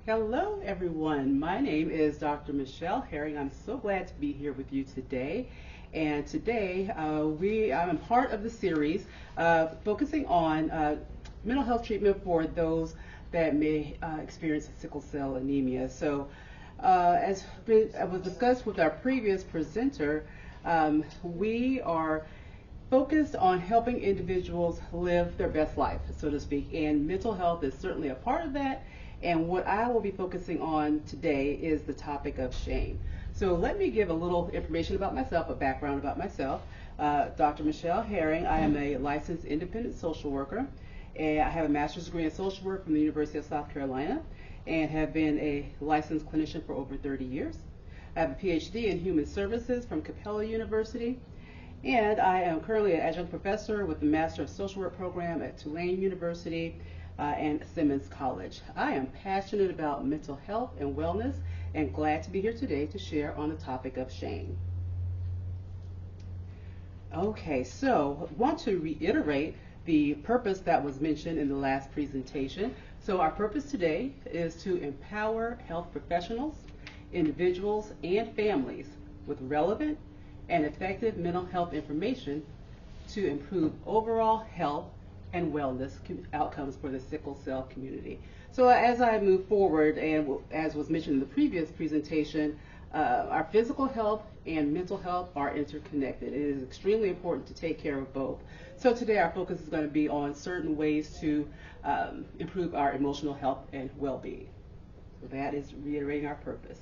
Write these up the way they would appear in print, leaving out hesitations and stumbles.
Hello, everyone. My name is Dr. Michell Herring. I'm so glad to be here with you today. And today, I'm part of the series focusing on mental health treatment for those that may experience sickle cell anemia. So, as was discussed with our previous presenter, we are focused on helping individuals live their best life, so to speak, and mental health is certainly a part of that. And what I will be focusing on today is the topic of shame. So let me give a little information about myself, a background about myself. Dr. Michell Herring, I am a licensed independent social worker, and I have a master's degree in social work from the University of South Carolina, and have been a licensed clinician for over 30 years. I have a PhD in human services from Capella University, and I am currently an adjunct professor with the Master of Social Work program at Tulane University and Simmons College. I am passionate about mental health and wellness and glad to be here today to share on the topic of shame. Okay, so I want to reiterate the purpose that was mentioned in the last presentation. So our purpose today is to empower health professionals, individuals, and families with relevant and effective mental health information to improve overall health and wellness outcomes for the sickle cell community. So as I move forward, and as was mentioned in the previous presentation, our physical health and mental health are interconnected. It is extremely important to take care of both. So today our focus is going to be on certain ways to improve our emotional health and well-being. So that is reiterating our purpose.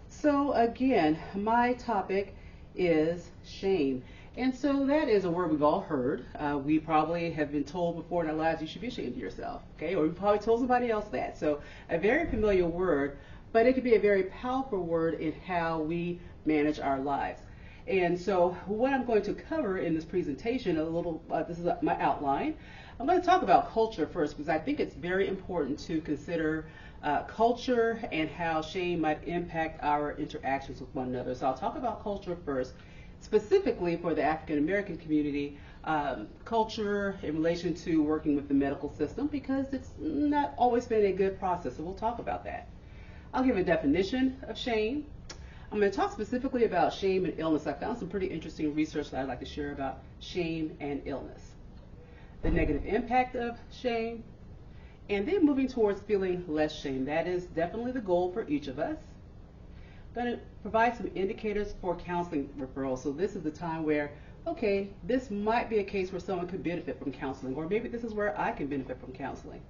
So again, my topic is shame. And so that is a word we've all heard. We probably have been told before in our lives you should be ashamed of yourself, okay? Or we probably told somebody else that. So a very familiar word, but it can be a very powerful word in how we manage our lives. And so what I'm going to cover in this presentation, this is my outline. I'm going to talk about culture first because I think it's very important to consider culture and how shame might impact our interactions with one another. So I'll talk about culture first, specifically for the African American community, culture in relation to working with the medical system, because it's not always been a good process, so we'll talk about that. I'll give a definition of shame. I'm going to talk specifically about shame and illness. I found some pretty interesting research that I'd like to share about shame and illness. The negative impact of shame, and then moving towards feeling less shame. That is definitely the goal for each of us. I'm going to provide some indicators for counseling referrals. So this is the time where, okay, this might be a case where someone could benefit from counseling, or maybe this is where I can benefit from counseling.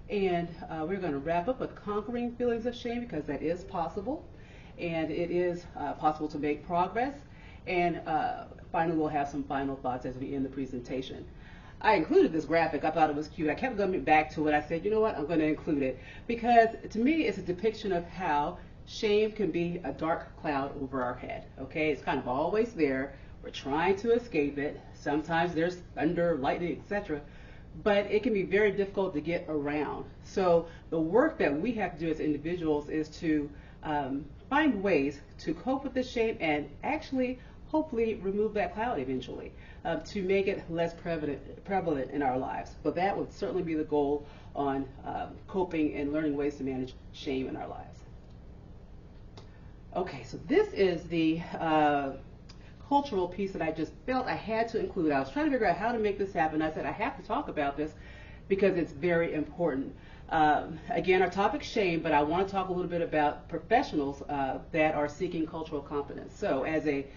And we're going to wrap up with conquering feelings of shame, because that is possible, and it is possible to make progress. And finally, we'll have some final thoughts as we end the presentation. I included this graphic. I thought it was cute. I kept going back to it. I said, you know what, I'm going to include it, because to me it's a depiction of how shame can be a dark cloud over our head. Okay, it's kind of always there. We're trying to escape it. Sometimes there's thunder, lightning, etc. But it can be very difficult to get around. So the work that we have to do as individuals is to find ways to cope with the shame and actually, hopefully, remove that cloud eventually, to make it less prevalent in our lives. But that would certainly be the goal on coping and learning ways to manage shame in our lives. Okay, so this is the cultural piece that I just felt I had to include. I was trying to figure out how to make this happen. I said I have to talk about this because it's very important. Again, our topic's shame, but I want to talk a little bit about professionals that are seeking cultural competence. So as a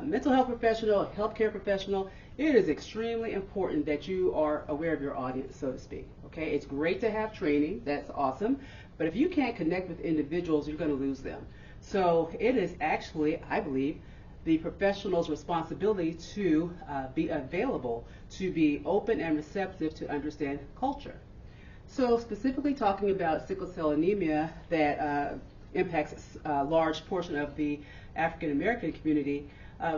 mental health professional, a healthcare professional, it is extremely important that you are aware of your audience, so to speak. Okay, it's great to have training, that's awesome, but if you can't connect with individuals, you're going to lose them. So it is actually, I believe, the professional's responsibility to be available, to be open and receptive to understand culture. So specifically talking about sickle cell anemia that impacts a large portion of the African American community,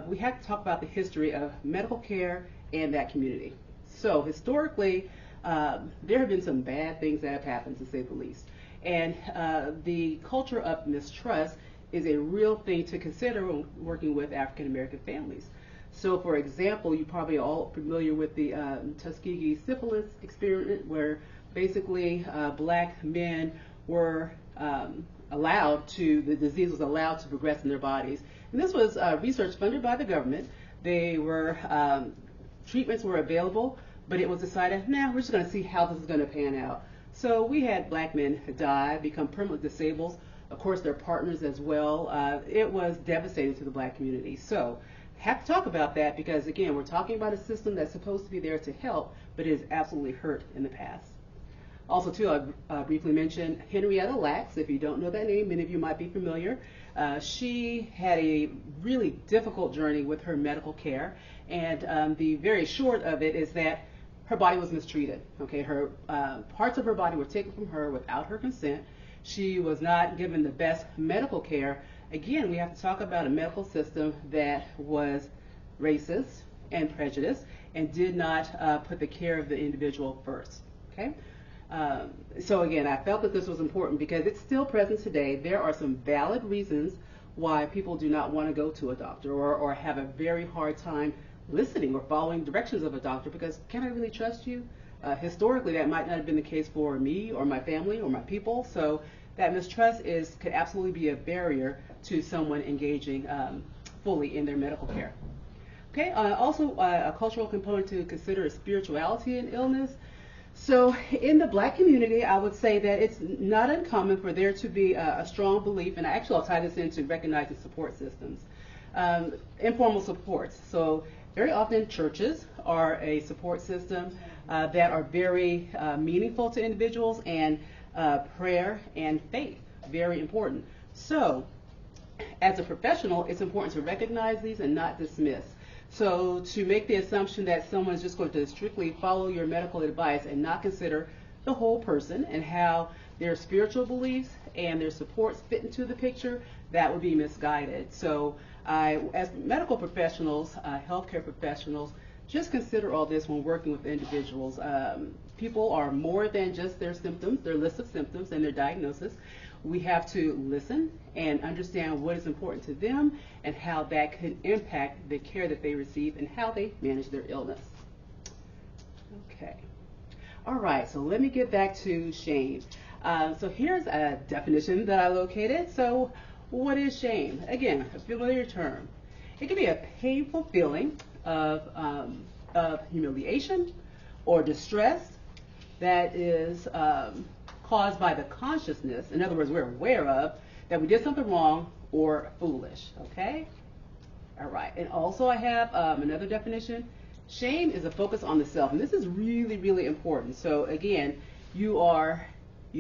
we have to talk about the history of medical care and that community. So historically, there have been some bad things that have happened, to say the least. And the culture of mistrust is a real thing to consider when working with African American families. So for example, you're probably all familiar with the Tuskegee syphilis experiment, where basically black men were the disease was allowed to progress in their bodies. And this was research funded by the government. Treatments were available, but it was decided, nah, we're just going to see how this is going to pan out. So we had black men die, become permanently disabled, of course their partners as well. It was devastating to the black community. So have to talk about that because, again, we're talking about a system that's supposed to be there to help, but it has absolutely hurt in the past. Also, too, I briefly mentioned Henrietta Lacks. If you don't know that name, many of you might be familiar. She had a really difficult journey with her medical care, and the very short of it is that her body was mistreated. Okay, her parts of her body were taken from her without her consent. She was not given the best medical care. Again, we have to talk about a medical system that was racist and prejudiced and did not put the care of the individual first. Okay. So again, I felt that this was important because it's still present today. There are some valid reasons why people do not want to go to a doctor or have a very hard time listening or following directions of a doctor because can I really trust you? Historically, that might not have been the case for me or my family or my people. So that mistrust could absolutely be a barrier to someone engaging fully in their medical care. Okay. Also, a cultural component to consider is spirituality in illness. So in the black community, I would say that it's not uncommon for there to be a strong belief, and actually I'll tie this into recognizing support systems, informal supports. So very often churches are a support system that are very meaningful to individuals, and prayer and faith, very important. So as a professional, it's important to recognize these and not dismiss. So to make the assumption that someone's just going to strictly follow your medical advice and not consider the whole person and how their spiritual beliefs and their supports fit into the picture, that would be misguided. So as medical professionals, healthcare professionals, just consider all this when working with individuals. People are more than just their symptoms, their list of symptoms and their diagnosis. We have to listen and understand what is important to them and how that can impact the care that they receive and how they manage their illness. Okay. All right, so let me get back to shame. So here's a definition that I located. So what is shame? Again, a familiar term. It can be a painful feeling of humiliation or distress that is caused by the consciousness, in other words, we're aware of, that we did something wrong or foolish, okay? All right, and also I have another definition. Shame is a focus on the self, and this is really, really important. So again, you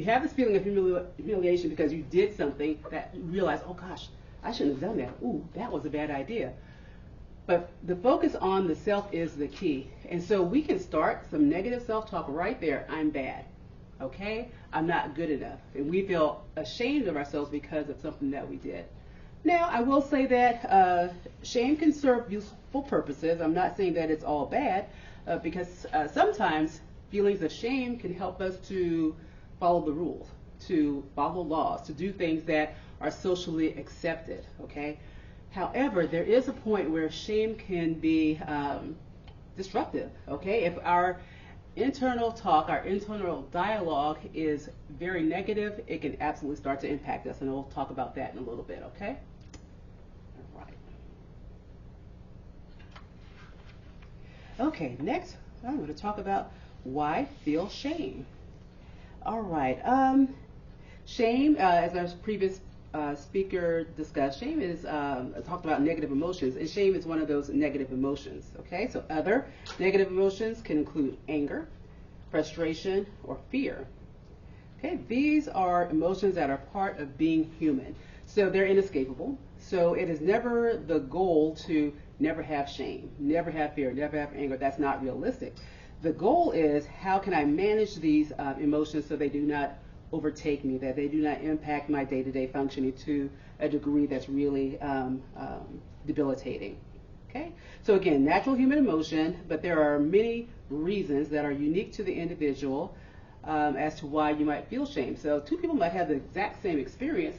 have this feeling of humiliation because you did something that you realize, oh gosh, I shouldn't have done that. Ooh, that was a bad idea. But the focus on the self is the key. And so we can start some negative self-talk right there. I'm bad. Okay? I'm not good enough. And we feel ashamed of ourselves because of something that we did. Now, I will say that shame can serve useful purposes. I'm not saying that it's all bad because sometimes feelings of shame can help us to follow the rules, to follow laws, to do things that are socially accepted. Okay? However, there is a point where shame can be disruptive. Okay? If our internal talk, our internal dialogue is very negative, it can absolutely start to impact us, and we'll talk about that in a little bit, okay? All right. Okay, next I'm going to talk about why feel shame. All right, shame, as our previous speaker discussed, shame is talked about negative emotions, and shame is one of those negative emotions. Okay, so other negative emotions can include anger, frustration, or fear. Okay, these are emotions that are part of being human, so they're inescapable. So it is never the goal to never have shame, never have fear, never have anger. That's not realistic. The goal is how can I manage these emotions so they do not overtake me, that they do not impact my day-to-day functioning to a degree that's really debilitating. Okay, so again, natural human emotion, but there are many reasons that are unique to the individual as to why you might feel shame. So two people might have the exact same experience.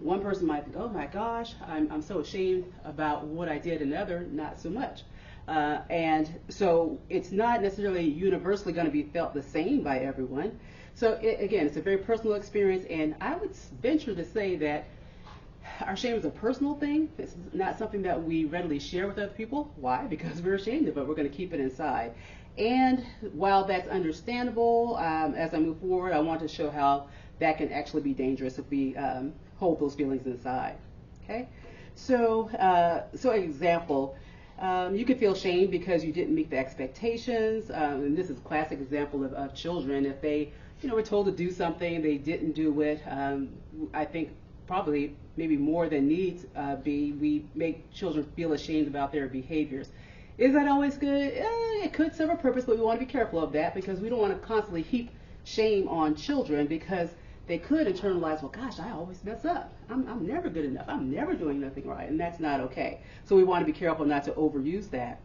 One person might think, oh my gosh, I'm so ashamed about what I did, and the other not so much. And so it's not necessarily universally going to be felt the same by everyone. So again, it's a very personal experience, and I would venture to say that our shame is a personal thing. It's not something that we readily share with other people. Why? Because we're ashamed of it. We're going to keep it inside. And while that's understandable, as I move forward, I want to show how that can actually be dangerous if we hold those feelings inside. Okay? So, an example, you could feel shame because you didn't meet the expectations. And this is a classic example of children. If they, were told to do something, they didn't do it. I think probably maybe more than needs be, we make children feel ashamed about their behaviors. Is that always good? It could serve a purpose, but we want to be careful of that because we don't want to constantly heap shame on children because they could internalize, well, gosh, I always mess up. I'm never good enough. I'm never doing nothing right, and that's not okay. So we want to be careful not to overuse that.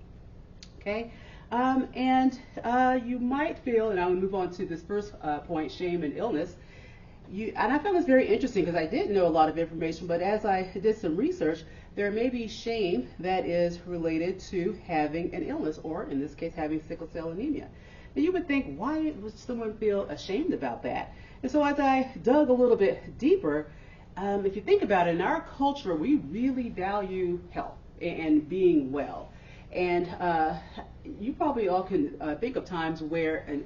Okay? You might feel, and I'll move on to this first point, shame and illness. And I found this very interesting because I didn't know a lot of information, but as I did some research, there may be shame that is related to having an illness, or in this case, having sickle cell anemia. And you would think, why would someone feel ashamed about that? And so as I dug a little bit deeper, if you think about it, in our culture, we really value health and being well. And you probably all can think of times where, and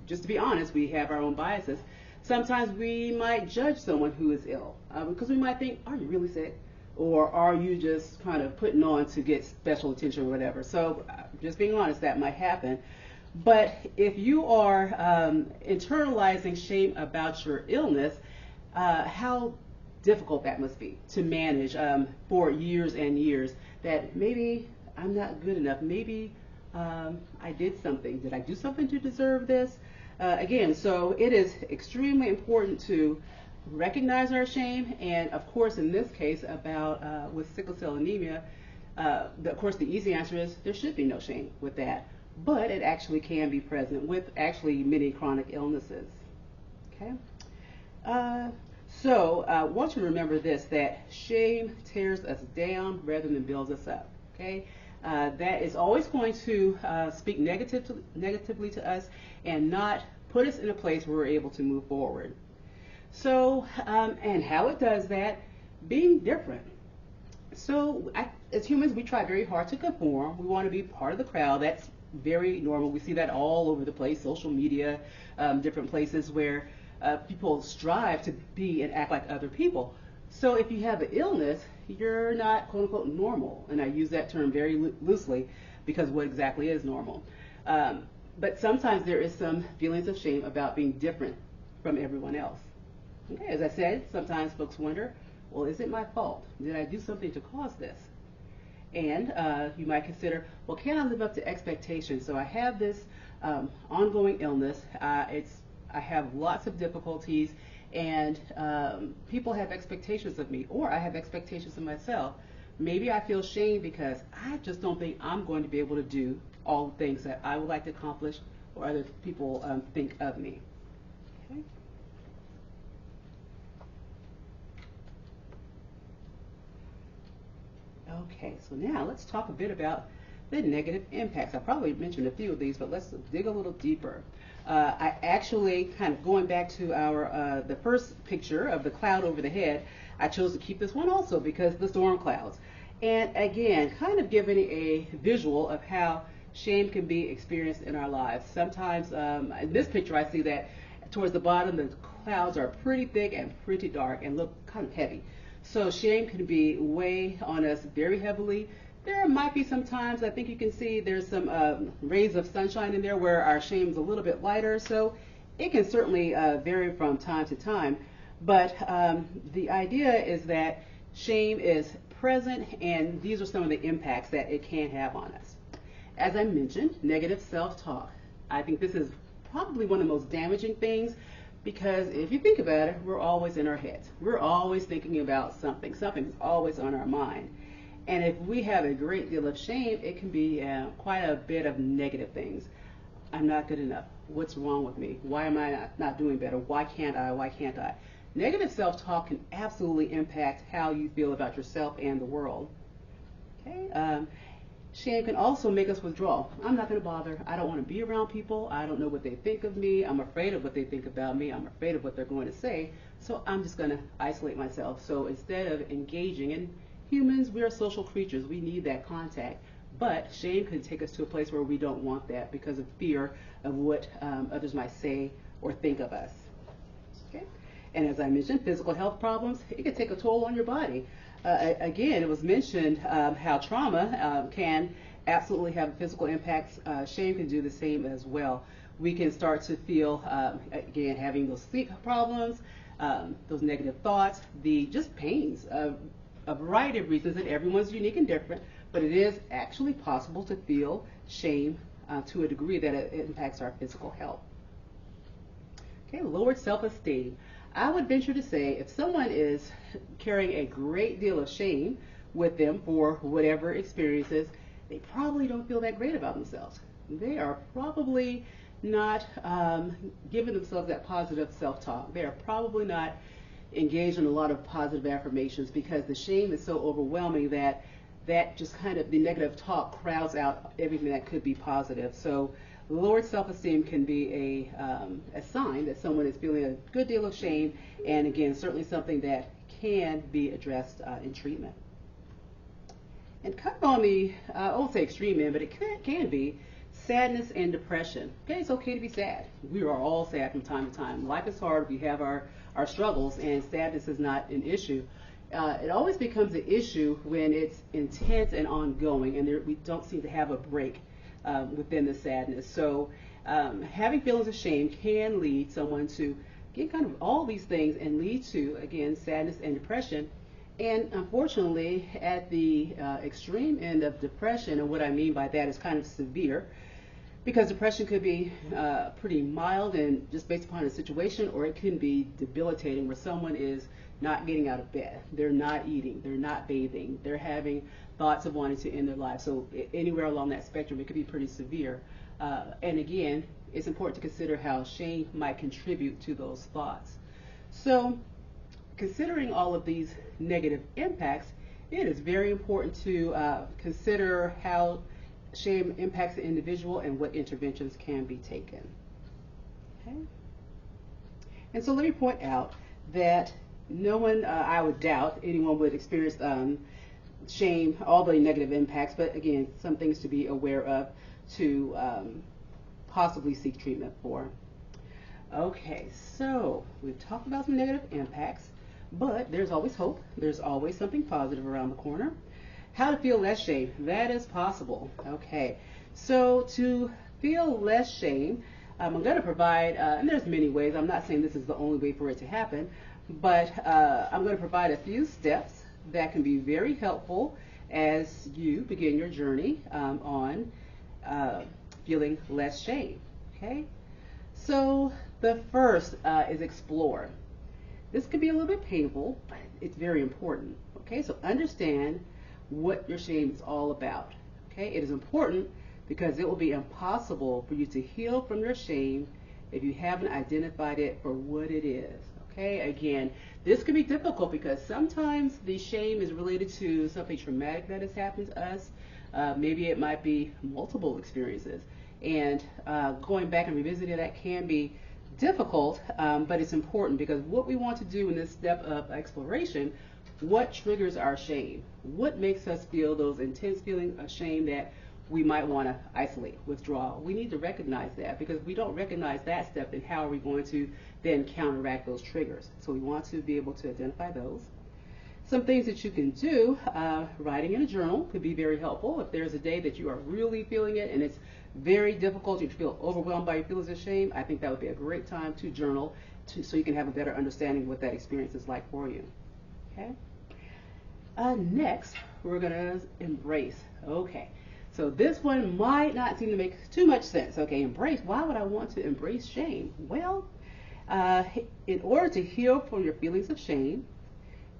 just to be honest, we have our own biases. Sometimes we might judge someone who is ill because we might think, are you really sick? Or are you just kind of putting on to get special attention or whatever? So just being honest, that might happen. But if you are internalizing shame about your illness, how difficult that must be to manage for years and years, that maybe I'm not good enough. Maybe I did something. Did I do something to deserve this? Again, so it is extremely important to recognize our shame, and of course in this case about with sickle cell anemia, of course the easy answer is there should be no shame with that, but it actually can be present with actually many chronic illnesses. Okay, so I want you to remember this, that shame tears us down rather than builds us up. Okay, that is always going to speak negatively to us and not put us in a place where we're able to move forward. So, and how it does that, being different. So, as humans, we try very hard to conform. We want to be part of the crowd. That's very normal. We see that all over the place, social media, different places where people strive to be and act like other people. So if you have an illness, you're not, quote unquote, normal. And I use that term very loosely because what exactly is normal? But sometimes there is some feelings of shame about being different from everyone else. Okay, as I said, sometimes folks wonder, well, is it my fault? Did I do something to cause this? And you might consider, well, can I live up to expectations? So I have this ongoing illness. I have lots of difficulties, and people have expectations of me, or I have expectations of myself. Maybe I feel shame because I just don't think I'm going to be able to do all the things that I would like to accomplish or other people think of me. Okay. Okay, so now let's talk a bit about the negative impacts. I probably mentioned a few of these, but let's dig a little deeper. I actually, kind of going back to our the first picture of the cloud over the head, I chose to keep this one also because the storm clouds. And again, kind of giving a visual of how shame can be experienced in our lives. Sometimes, in this picture, I see that towards the bottom, the clouds are pretty thick and pretty dark and look kind of heavy. So shame can be weigh on us very heavily. There might be some times, I think you can see there's some rays of sunshine in there where our shame is a little bit lighter. So it can certainly vary from time to time. But the idea is that shame is present, and these are some of the impacts that it can have on us. As I mentioned, negative self-talk. I think this is probably one of the most damaging things because if you think about it, we're always in our heads. We're always thinking about something. Something's always on our mind. And if we have a great deal of shame, it can be quite a bit of negative things. I'm not good enough. What's wrong with me? Why am I not doing better? Why can't I? Why can't I? Negative self-talk can absolutely impact how you feel about yourself and the world. Okay. Shame can also make us withdraw. I'm not going to bother. I don't want to be around people. I don't know what they think of me. I'm afraid of what they think about me. I'm afraid of what they're going to say. So I'm just going to isolate myself. So instead of engaging, and humans, we are social creatures. We need that contact. But shame can take us to a place where we don't want that because of fear of what others might say or think of us. Okay? And as I mentioned, physical health problems, it can take a toll on your body. Again, it was mentioned how trauma can absolutely have physical impacts. Shame can do the same as well. We can start to feel, again, having those sleep problems, those negative thoughts, just pains, a variety of reasons, and everyone's unique and different, but it is actually possible to feel shame to a degree that it impacts our physical health. Okay, lowered self-esteem. I would venture to say if someone is carrying a great deal of shame with them for whatever experiences, they probably don't feel that great about themselves. They are probably not giving themselves that positive self-talk. They are probably not engaged in a lot of positive affirmations because the shame is so overwhelming that just kind of the negative talk crowds out everything that could be positive. So lowered self-esteem can be a sign that someone is feeling a good deal of shame, and again, certainly something that can be addressed in treatment. And kind of on the, I won't say extreme end, but it can be sadness and depression. Okay, it's okay to be sad. We are all sad from time to time. Life is hard. We have our struggles, and sadness is not an issue. It always becomes an issue when it's intense and ongoing, and we don't seem to have a break within the sadness. So having feelings of shame can lead someone to get kind of all these things and lead to, again, sadness and depression. And unfortunately, at the extreme end of depression, and what I mean by that is kind of severe, because depression could be pretty mild and just based upon the situation, or it can be debilitating where someone is not getting out of bed, they're not eating, they're not bathing, they're having thoughts of wanting to end their life. So anywhere along that spectrum, it could be pretty severe. And again, it's important to consider how shame might contribute to those thoughts. So considering all of these negative impacts, it is very important to consider how shame impacts the individual and what interventions can be taken. Okay? And so let me point out that no one, I would doubt anyone would experience shame, all the negative impacts, but again, some things to be aware of to possibly seek treatment for. Okay, so we've talked about some negative impacts, but there's always hope. There's always something positive around the corner. How to feel less shame, that is possible. Okay, so to feel less shame, I'm going to provide, and there's many ways, I'm not saying this is the only way for it to happen, but I'm going to provide a few steps that can be very helpful as you begin your journey on feeling less shame. Okay, so the first is explore. This could be a little bit painful, but it's very important. Okay, so understand what your shame is all about. Okay, it is important because it will be impossible for you to heal from your shame if you haven't identified it for what it is. Okay, again, this can be difficult because sometimes the shame is related to something traumatic that has happened to us. Maybe it might be multiple experiences, and going back and revisiting that can be difficult, but it's important because what we want to do in this step of exploration, what triggers our shame? What makes us feel those intense feelings of shame that we might want to isolate, withdraw? We need to recognize that, because if we don't recognize that step, then how are we going to then counteract those triggers? So we want to be able to identify those. Some things that you can do, writing in a journal could be very helpful. If there's a day that you are really feeling it and it's very difficult, you feel overwhelmed by your feelings of shame, I think that would be a great time to journal so you can have a better understanding of what that experience is like for you. Okay. Next, we're going to embrace. Okay. So this one might not seem to make too much sense. Okay, embrace. Why would I want to embrace shame? Well, in order to heal from your feelings of shame,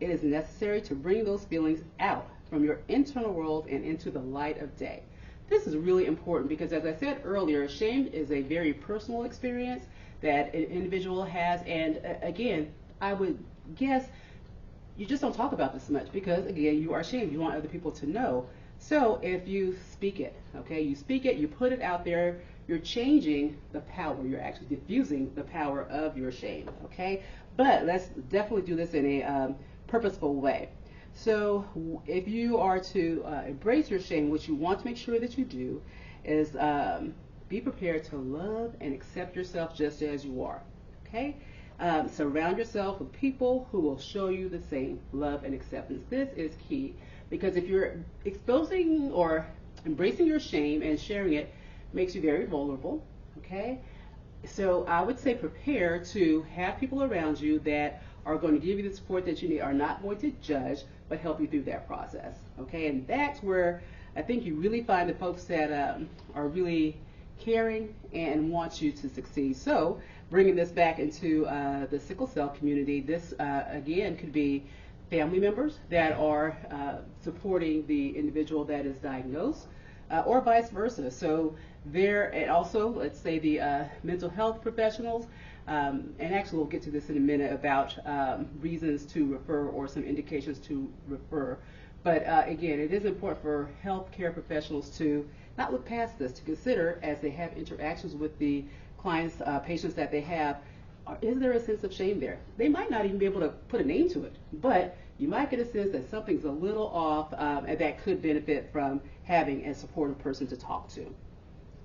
it is necessary to bring those feelings out from your internal world and into the light of day. This is really important because, as I said earlier, shame is a very personal experience that an individual has, and again, I would guess you just don't talk about this much because, again, you are ashamed. You want other people to know. So if you speak it, okay, you speak it, you put it out there, you're changing the power. You're actually diffusing the power of your shame, okay? But let's definitely do this in a purposeful way. So if you are to embrace your shame, what you want to make sure that you do is be prepared to love and accept yourself just as you are, okay? Surround yourself with people who will show you the same love and acceptance. This is key, because if you're exposing or embracing your shame and sharing it, makes you very vulnerable, okay? So I would say prepare to have people around you that are going to give you the support that you need, are not going to judge, but help you through that process, okay? And that's where I think you really find the folks that are really caring and want you to succeed. So bringing this back into the sickle cell community, this again could be family members that are supporting the individual that is diagnosed, or vice versa. So there, and also let's say the mental health professionals, and actually we'll get to this in a minute about reasons to refer or some indications to refer. But again, it is important for healthcare professionals to not look past this, to consider as they have interactions with the clients, patients that they have, is there a sense of shame there? They might not even be able to put a name to it, but you might get a sense that something's a little off, and that could benefit from having a supportive person to talk to.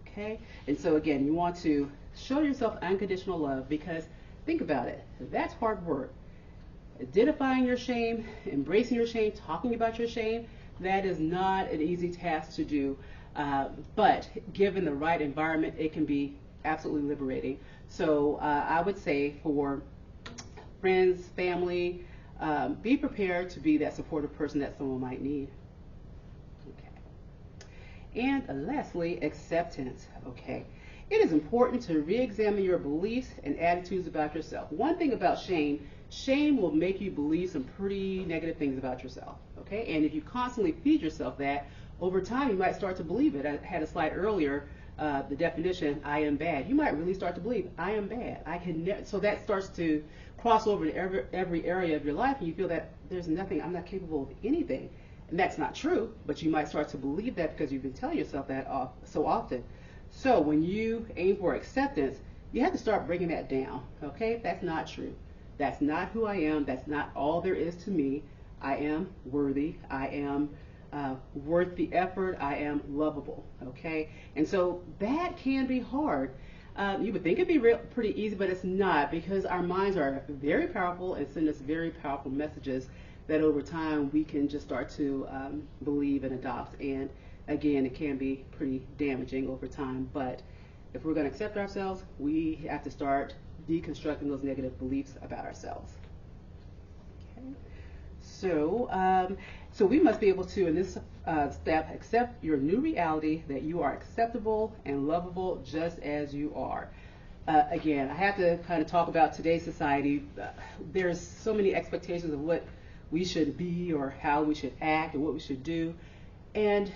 Okay? And so again, you want to show yourself unconditional love, because think about it, that's hard work. Identifying your shame, embracing your shame, talking about your shame, that is not an easy task to do, but given the right environment, it can be absolutely liberating. So I would say for friends, family, be prepared to be that supportive person that someone might need. Okay. And lastly, acceptance. Okay. It is important to re-examine your beliefs and attitudes about yourself. One thing about shame, shame will make you believe some pretty negative things about yourself. Okay. And if you constantly feed yourself that, over time you might start to believe it. I had a slide earlier, the definition, I am bad. You might really start to believe, I am bad. I can so that starts to cross over to every area of your life, and you feel that there's nothing, I'm not capable of anything. And that's not true, but you might start to believe that because you've been telling yourself that so often. So when you aim for acceptance, you have to start breaking that down, okay? That's not true. That's not who I am. That's not all there is to me. I am worthy. I am worth the effort. I am lovable, okay? And so that can be hard. You would think it'd be pretty easy, but it's not, because our minds are very powerful and send us very powerful messages that over time we can just start to believe and adopt. And again, it can be pretty damaging over time. But if we're going to accept ourselves, we have to start deconstructing those negative beliefs about ourselves. Okay. So we must be able to, in this step, accept your new reality that you are acceptable and lovable just as you are. Again, I have to kind of talk about today's society. There's so many expectations of what we should be or how we should act and what we should do. And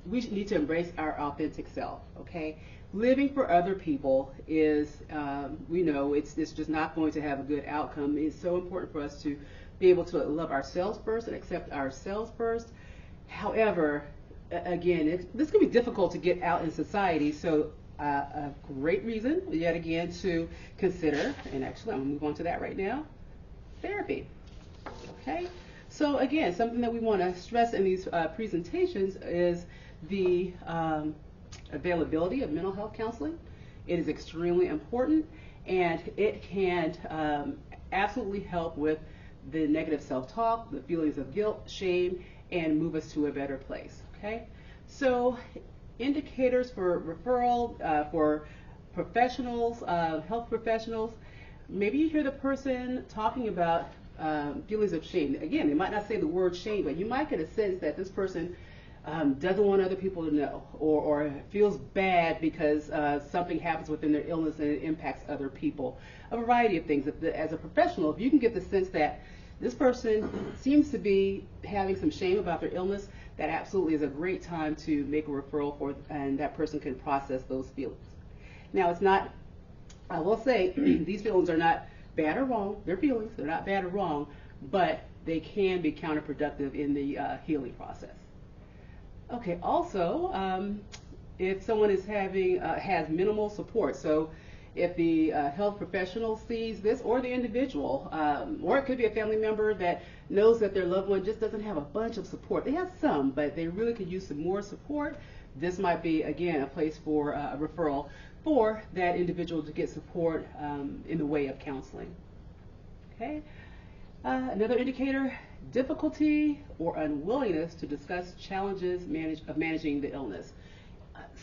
we need to embrace our authentic self, okay? Living for other people is, we know it's just not going to have a good outcome. It's so important for us to be able to love ourselves first and accept ourselves first. However, again, this can be difficult to get out in society, so a great reason, yet again, to consider, and actually I'm going to move on to that right now, therapy, okay? So again, something that we want to stress in these presentations is the availability of mental health counseling. It is extremely important, and it can absolutely help with the negative self-talk, the feelings of guilt, shame, and move us to a better place, okay? So indicators for referral for professionals, health professionals, maybe you hear the person talking about feelings of shame. Again, they might not say the word shame, but you might get a sense that this person doesn't want other people to know, or feels bad because something happens within their illness and it impacts other people. A variety of things. As a professional, if you can get the sense that this person seems to be having some shame about their illness, that absolutely is a great time to make a referral for, and that person can process those feelings. Now, it's not, I will say, these feelings are not bad or wrong. They're feelings. They're not bad or wrong, but they can be counterproductive in the healing process. Okay, also, if someone is having has minimal support, so if the health professional sees this, or the individual, or it could be a family member that knows that their loved one just doesn't have a bunch of support. They have some, but they really could use some more support. This might be, again, a place for a referral for that individual to get support in the way of counseling. Okay. Another indicator, difficulty or unwillingness to discuss challenges of managing the illness.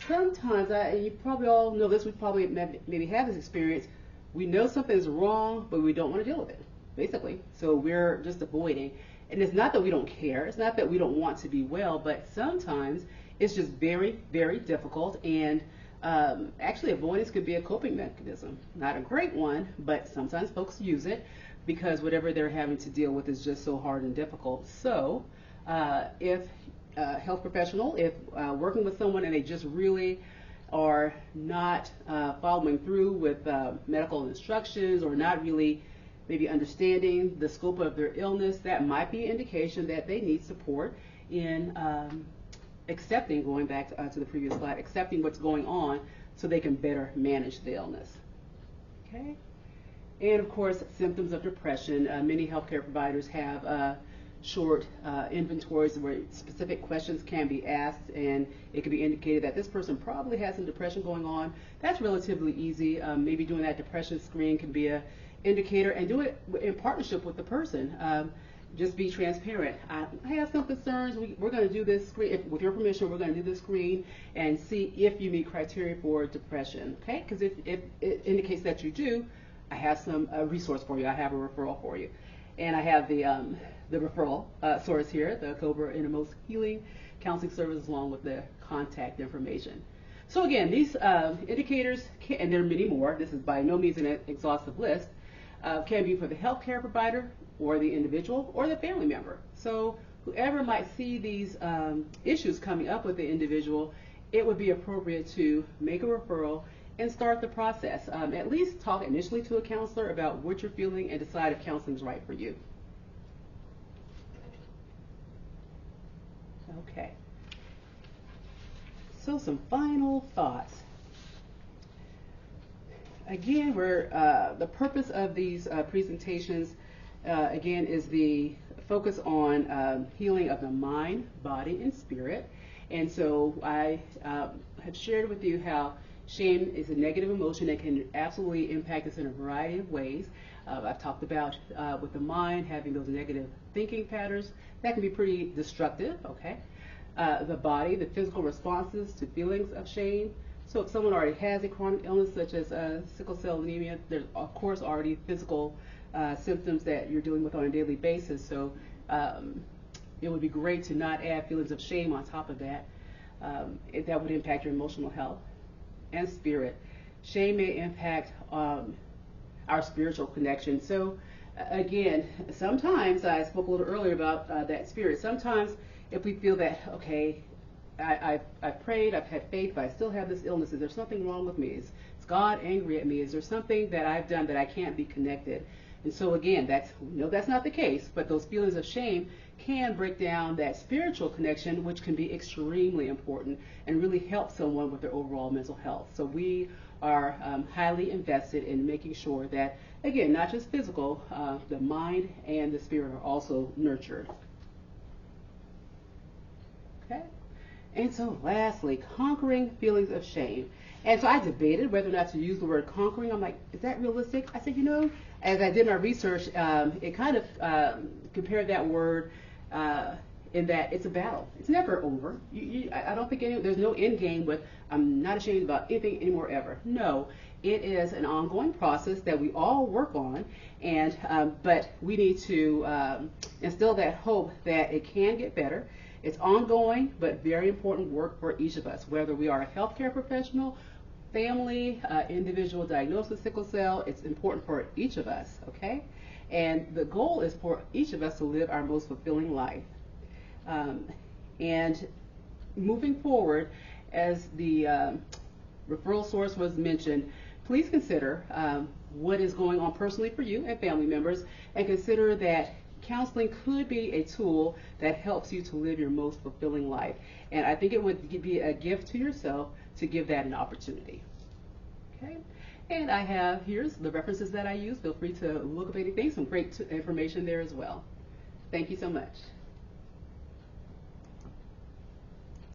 Sometimes, you probably all know this, we probably maybe have this experience, we know something's wrong, but we don't want to deal with it, basically. So we're just avoiding. And it's not that we don't care, it's not that we don't want to be well, but sometimes it's just very, very difficult, and actually avoidance could be a coping mechanism. Not a great one, but sometimes folks use it because whatever they're having to deal with is just so hard and difficult. So if health professional, if working with someone and they just really are not following through with medical instructions, or not really maybe understanding the scope of their illness, that might be an indication that they need support in accepting, going back to the previous slide, accepting what's going on so they can better manage the illness. Okay? And of course, symptoms of depression. Many healthcare providers have short inventories where specific questions can be asked, and it can be indicated that this person probably has some depression going on. That's relatively easy. Maybe doing that depression screen can be an indicator, and do it in partnership with the person. Just be transparent. I have some concerns. We're going to do this screen. With your permission, we're going to do this screen and see if you meet criteria for depression. Okay? Because if it indicates that you do, I have some resource for you. I have a referral for you, and I have the referral source here, the C.O.B.R.A Innermost Healing Counseling Service, along with the contact information. So again, these indicators, and there are many more. This is by no means an exhaustive list. Can be for the healthcare provider, or the individual, or the family member. So whoever might see these issues coming up with the individual, it would be appropriate to make a referral and start the process. At least talk initially to a counselor about what you're feeling and decide if counseling is right for you. Okay. So some final thoughts. Again, the purpose of these presentations, again, is the focus on healing of the mind, body, and spirit. And so I have shared with you how shame is a negative emotion that can absolutely impact us in a variety of ways. I've talked about with the mind having those negative thinking patterns that can be pretty destructive. Okay, the body, the physical responses to feelings of shame. So if someone already has a chronic illness such as sickle cell anemia, there's of course already physical symptoms that you're dealing with on a daily basis. So it would be great to not add feelings of shame on top of that. That would impact your emotional health and spirit. Shame may impact our spiritual connection. So again, sometimes I spoke a little earlier about that spirit. Sometimes if we feel that, okay, I've prayed, I've had faith, but I still have this illness. Is there something wrong with me? Is God angry at me? Is there something that I've done that I can't be connected? And so again, that's not the case, but those feelings of shame can break down that spiritual connection, which can be extremely important and really help someone with their overall mental health. So we are highly invested in making sure that, again, not just physical, the mind and the spirit are also nurtured. Okay? And so lastly, conquering feelings of shame. And so I debated whether or not to use the word conquering. I'm like, is that realistic? I said, as I did my research, it kind of compared that word in that it's a battle. It's never over. I don't think there's no end game with I'm not ashamed about anything anymore ever. No, it is an ongoing process that we all work on, and but we need to instill that hope that it can get better. It's ongoing, but very important work for each of us, whether we are a healthcare professional, family, individual diagnosed with sickle cell. It's important for each of us, okay? And the goal is for each of us to live our most fulfilling life. And moving forward, as the referral source was mentioned, please consider what is going on personally for you and family members, and consider that counseling could be a tool that helps you to live your most fulfilling life. And I think it would be a gift to yourself to give that an opportunity. Okay? And I have here's the references that I use. Feel free to look up anything, some great information there as well. Thank you so much.